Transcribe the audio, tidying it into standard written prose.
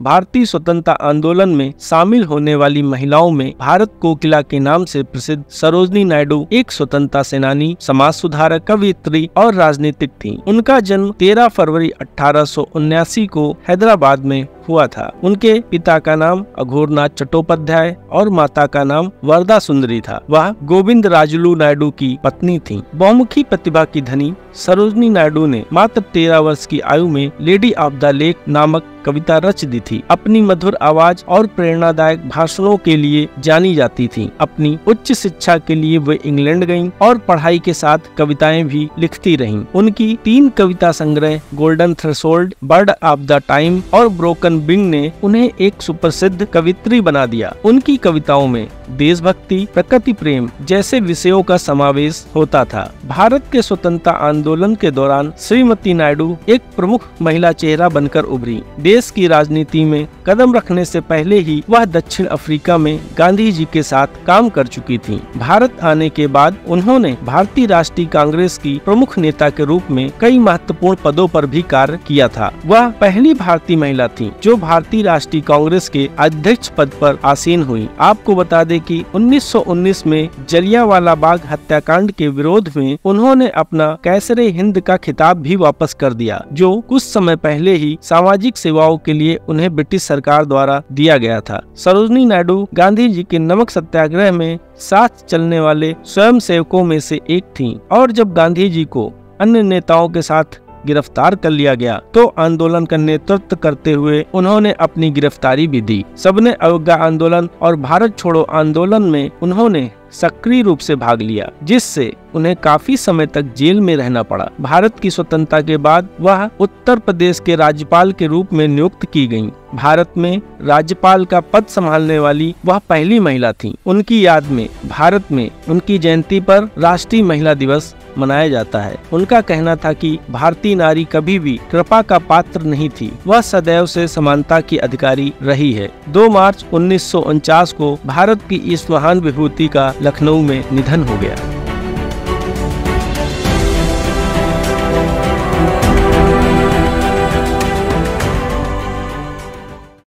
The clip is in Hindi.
भारतीय स्वतंत्रता आंदोलन में शामिल होने वाली महिलाओं में भारत कोकिला के नाम से प्रसिद्ध सरोजिनी नायडू एक स्वतंत्रता सेनानी, समाज सुधारक, कवयित्री और राजनीतिक थीं। उनका जन्म 13 फरवरी 1879 को हैदराबाद में हुआ था। उनके पिता का नाम अघोरनाथ चट्टोपाध्याय और माता का नाम वरदा सुंदरी था। वह गोविंद राजुलू नायडू की पत्नी थीं। बहुमुखी प्रतिभा की धनी सरोजिनी नायडू ने मात्र 13 वर्ष की आयु में लेडी ऑफ द लेक नामक कविता रच दी थी। अपनी मधुर आवाज और प्रेरणादायक भाषणों के लिए जानी जाती थीं। अपनी उच्च शिक्षा के लिए वे इंग्लैंड गईं और पढ़ाई के साथ कविताएं भी लिखती रहीं। उनकी 3 कविता संग्रह golden threshold, bird of the time और ब्रोकन विंग ने उन्हें एक सुप्रसिद्ध कवित्री बना दिया। उनकी कविताओं में देशभक्ति, प्रकृति प्रेम जैसे विषयों का समावेश होता था। भारत के स्वतंत्रता आंदोलन के दौरान श्रीमती नायडू एक प्रमुख महिला चेहरा बनकर उभरी। देश की राजनीति में कदम रखने से पहले ही वह दक्षिण अफ्रीका में गांधी जी के साथ काम कर चुकी थीं। भारत आने के बाद उन्होंने भारतीय राष्ट्रीय कांग्रेस की प्रमुख नेता के रूप में कई महत्वपूर्ण पदों पर भी कार्य किया था। वह पहली भारतीय महिला थीं जो भारतीय राष्ट्रीय कांग्रेस के अध्यक्ष पद पर आसीन हुई। आपको बता दें कि 1919 में जलियांवाला बाग हत्याकांड के विरोध में उन्होंने अपना कैसरे हिंद का खिताब भी वापस कर दिया, जो कुछ समय पहले ही सामाजिक सेवाओं के लिए उन्हें ब्रिटिश सरकार द्वारा दिया गया था। सरोजिनी नायडू गांधी जी के नमक सत्याग्रह में साथ चलने वाले स्वयंसेवकों में से एक थीं और जब गांधी जी को अन्य नेताओं के साथ गिरफ्तार कर लिया गया तो आंदोलन का नेतृत्व करते हुए उन्होंने अपनी गिरफ्तारी भी दी। सबने अवज्ञा आंदोलन और भारत छोड़ो आंदोलन में उन्होंने सक्रिय रूप से भाग लिया, जिससे उन्हें काफी समय तक जेल में रहना पड़ा। भारत की स्वतंत्रता के बाद वह उत्तर प्रदेश के राज्यपाल के रूप में नियुक्त की गयीं। भारत में राज्यपाल का पद संभालने वाली वह पहली महिला थीं। उनकी याद में भारत में उनकी जयंती पर राष्ट्रीय महिला दिवस मनाया जाता है। उनका कहना था कि भारतीय नारी कभी भी कृपा का पात्र नहीं थी, वह सदैव से समानता की अधिकारी रही है। 2 मार्च 1949 को भारत की इस महान विभूति का लखनऊ में निधन हो गया।